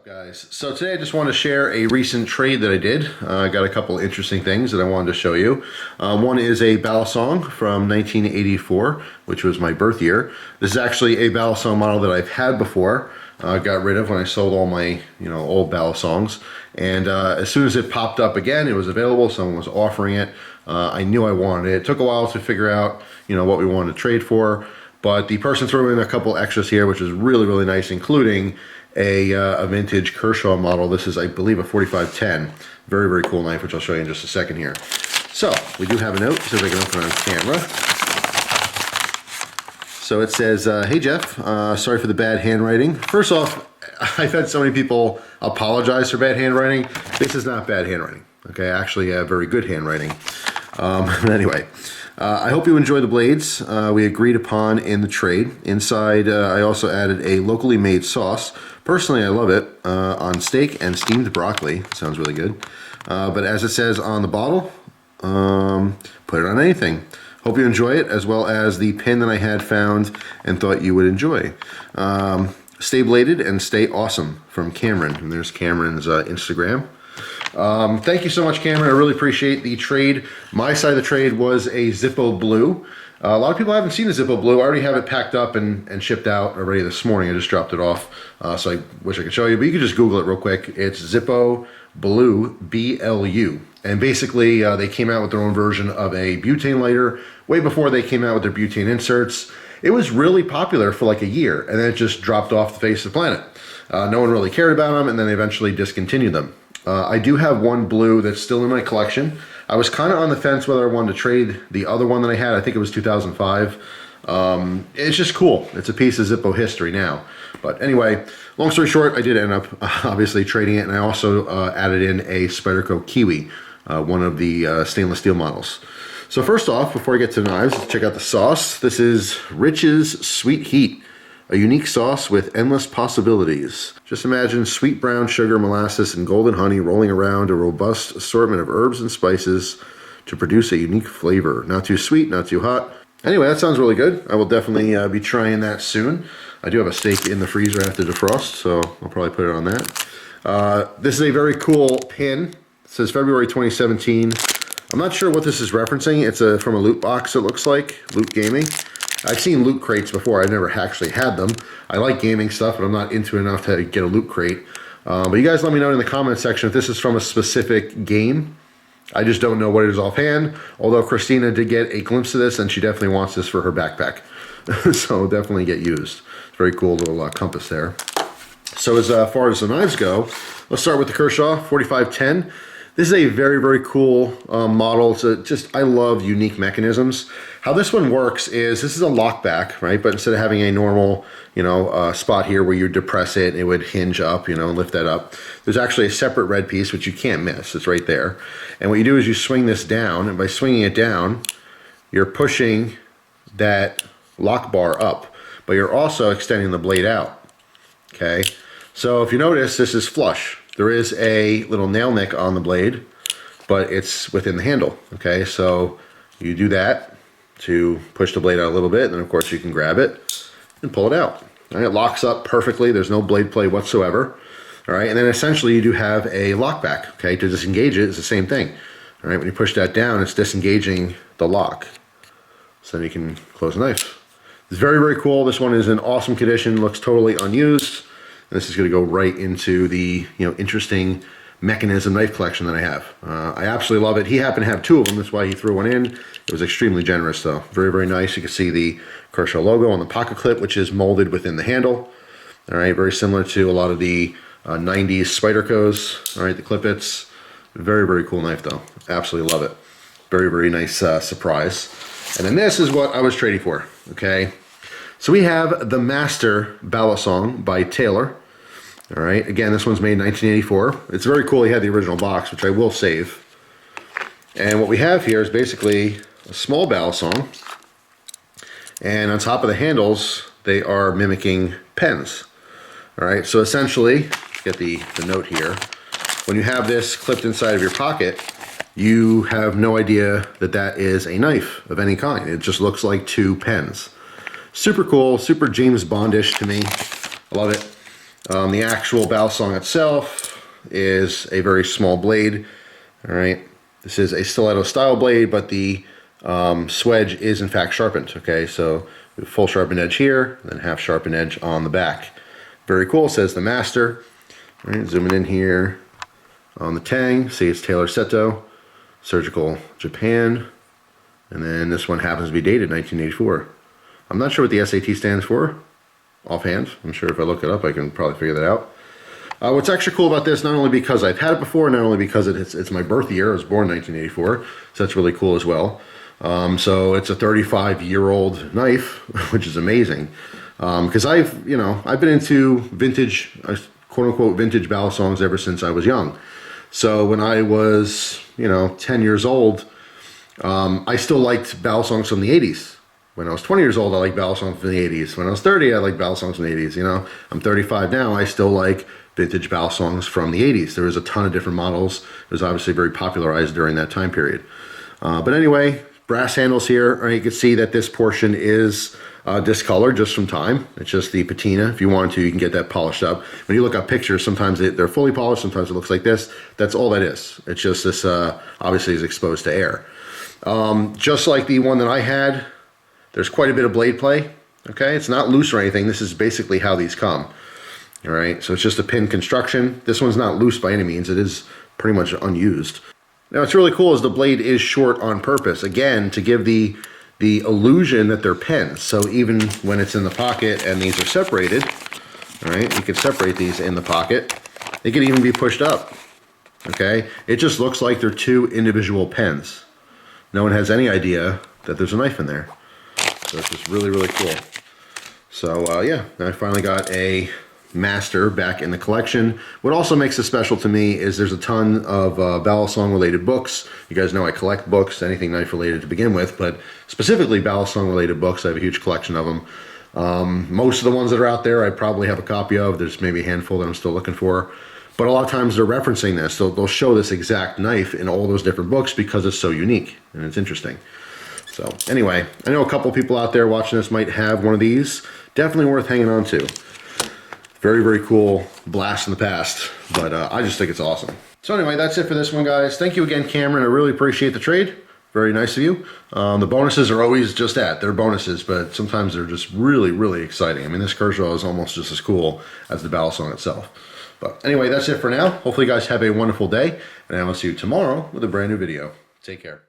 Guys? So today I just want to share a recent trade that I did. I got a couple interesting things that I wanted to show you. One is a Balisong from 1984, which was my birth year. This is actually a Balisong model that I've had before. Got rid of when I sold all my old Balisongs. And as soon as it popped up again, it was available. Someone was offering it. I knew I wanted it. It took a while to figure out what we wanted to trade for. But the person threw in a couple extras here, which is really, really nice, including a vintage Kershaw model. This is, I believe, a 4510. Very, very cool knife, which I'll show you in just a second here. So, we do have a note, so I can open it on camera. So it says, hey Jeff, sorry for the bad handwriting. First off, I've had so many people apologize for bad handwriting. This is not bad handwriting, okay? Actually, very good handwriting. But anyway. I hope you enjoy the blades we agreed upon in the trade. Inside, I also added a locally made sauce. Personally, I love it on steak and steamed broccoli. Sounds really good. But as it says on the bottle, put it on anything. Hope you enjoy it, as well as the pin that I had found and thought you would enjoy. Stay bladed and stay awesome, from Cameron. And there's Cameron's Instagram. Thank you so much, Cameron. I really appreciate the trade. My side of the trade was a Zippo Blue. A lot of people haven't seen the Zippo Blue. I already have it packed up and shipped out already this morning. I just dropped it off, so I wish I could show you, but you can just Google it real quick. It's Zippo Blue, BLU. And basically, they came out with their own version of a butane lighter way before they came out with their butane inserts. It was really popular for like a year, and then it just dropped off the face of the planet. No one really cared about them, and then they eventually discontinued them. I do have one blue that's still in my collection. I was kind of on the fence whether I wanted to trade the other one that I had. I think it was 2005. It's just cool. It's a piece of Zippo history now. But anyway, long story short, I did end up obviously trading it, and I also added in a Spyderco Kiwi, one of the stainless steel models. So first off, before I get to the knives, let's check out the sauce. This is Rich's Sweet Heat. A unique sauce with endless possibilities. Just imagine sweet brown sugar, molasses, and golden honey rolling around a robust assortment of herbs and spices to produce a unique flavor. Not too sweet, not too hot. Anyway, that sounds really good. I will definitely be trying that soon. I do have a steak in the freezer I have to defrost, so I'll probably put it on that. This is a very cool pin. It says February 2017. I'm not sure what this is referencing. It's from a loot box, it looks like. Loot Gaming. I've seen loot crates before. I've never actually had them. I like gaming stuff, but I'm not into it enough to get a loot crate. But you guys let me know in the comment section if this is from a specific game. I just don't know what it is offhand. Although Christina did get a glimpse of this, and she definitely wants this for her backpack. So definitely get used. It's a very cool little compass there. So as far as the knives go, let's start with the Kershaw 4510. This is a very, very cool model. It's I love unique mechanisms. How this one works is, this is a lockback, right? But instead of having a normal, spot here where you depress it, it would hinge up, and lift that up. There's actually a separate red piece, which you can't miss. It's right there. And what you do is you swing this down, and by swinging it down, you're pushing that lock bar up, but you're also extending the blade out, okay? So if you notice, this is flush. There is a little nail nick on the blade, but it's within the handle, okay? So you do that to push the blade out a little bit, and then of course you can grab it and pull it out. All right, it locks up perfectly. There's no blade play whatsoever. All right, and then essentially you do have a lockback, okay? To disengage it, it's the same thing. All right, when you push that down, it's disengaging the lock. So then you can close the knife. It's very, very cool. This one is in awesome condition, looks totally unused. This is going to go right into the interesting mechanism knife collection that I have. I absolutely love it. He happened to have two of them. That's why he threw one in. It was extremely generous, though. Very, very nice. You can see the Kershaw logo on the pocket clip, which is molded within the handle. All right, very similar to a lot of the 90s Spydercos. All right, the Clip-Its. Very, very cool knife, though. Absolutely love it. Very, very nice surprise. And then this is what I was trading for, okay? So we have the Master Balisong by Taylor. All right, again, this one's made in 1984. It's very cool. He had the original box, which I will save. And what we have here is basically a small Balisong. And on top of the handles, they are mimicking pens. All right, so essentially, get the note here. When you have this clipped inside of your pocket, you have no idea that that is a knife of any kind. It just looks like two pens. Super cool, super James Bondish to me. I love it. The actual Balisong itself is a very small blade. All right, this is a stiletto style blade, but the swedge is in fact sharpened. Okay, so full sharpened edge here, then half sharpened edge on the back. Very cool, says the master. All right, zooming in here on the tang, see it's Taylor Seto, Surgical Japan, and then this one happens to be dated 1984. I'm not sure what the SAT stands for offhand. I'm sure if I look it up I can probably figure that out. What's extra cool about this, not only because I've had it before, not only because it's my birth year, I was born in 1984, so that's really cool as well. So it's a 35-year-old knife, which is amazing. Because I've been into vintage, quote-unquote vintage Balisongs ever since I was young. So when I was, 10 years old, I still liked Balisongs from the 80s. When I was 20 years old, I liked Balisongs from the 80s. When I was 30, I liked Balisongs from the 80s. I'm 35 now, I still like vintage Balisongs from the 80s. There was a ton of different models. It was obviously very popularized during that time period. But anyway, brass handles here. Right, you can see that this portion is discolored just from time. It's just the patina. If you want to, you can get that polished up. When you look up pictures, sometimes they're fully polished, sometimes it looks like this. That's all that is. It's just this obviously is exposed to air. Just like the one that I had, there's quite a bit of blade play. Okay, it's not loose or anything. This is basically how these come. All right, so it's just a pin construction. This one's not loose by any means. It is pretty much unused. Now, what's really cool is the blade is short on purpose, again, to give the illusion that they're pens. So even when it's in the pocket and these are separated, all right, you can separate these in the pocket. They can even be pushed up, okay? It just looks like they're two individual pens. No one has any idea that there's a knife in there. So it's just really, really cool. So yeah, I finally got a master back in the collection. What also makes this special to me is there's a ton of Balisong related books. You guys know I collect books, anything knife related to begin with, but specifically Balisong related books. I have a huge collection of them. Most of the ones that are out there I probably have a copy of. There's maybe a handful that I'm still looking for. But a lot of times they're referencing this. So they'll show this exact knife in all those different books because it's so unique and it's interesting. So anyway, I know a couple people out there watching this might have one of these. Definitely worth hanging on to. Very, very cool blast in the past, but I just think it's awesome. So anyway, that's it for this one, guys. Thank you again, Cameron. I really appreciate the trade. Very nice of you. The bonuses are always just that. They're bonuses, but sometimes they're just really, really exciting. I mean, this Kershaw is almost just as cool as the Balisong itself. But anyway, that's it for now. Hopefully you guys have a wonderful day, and I will see you tomorrow with a brand new video. Take care.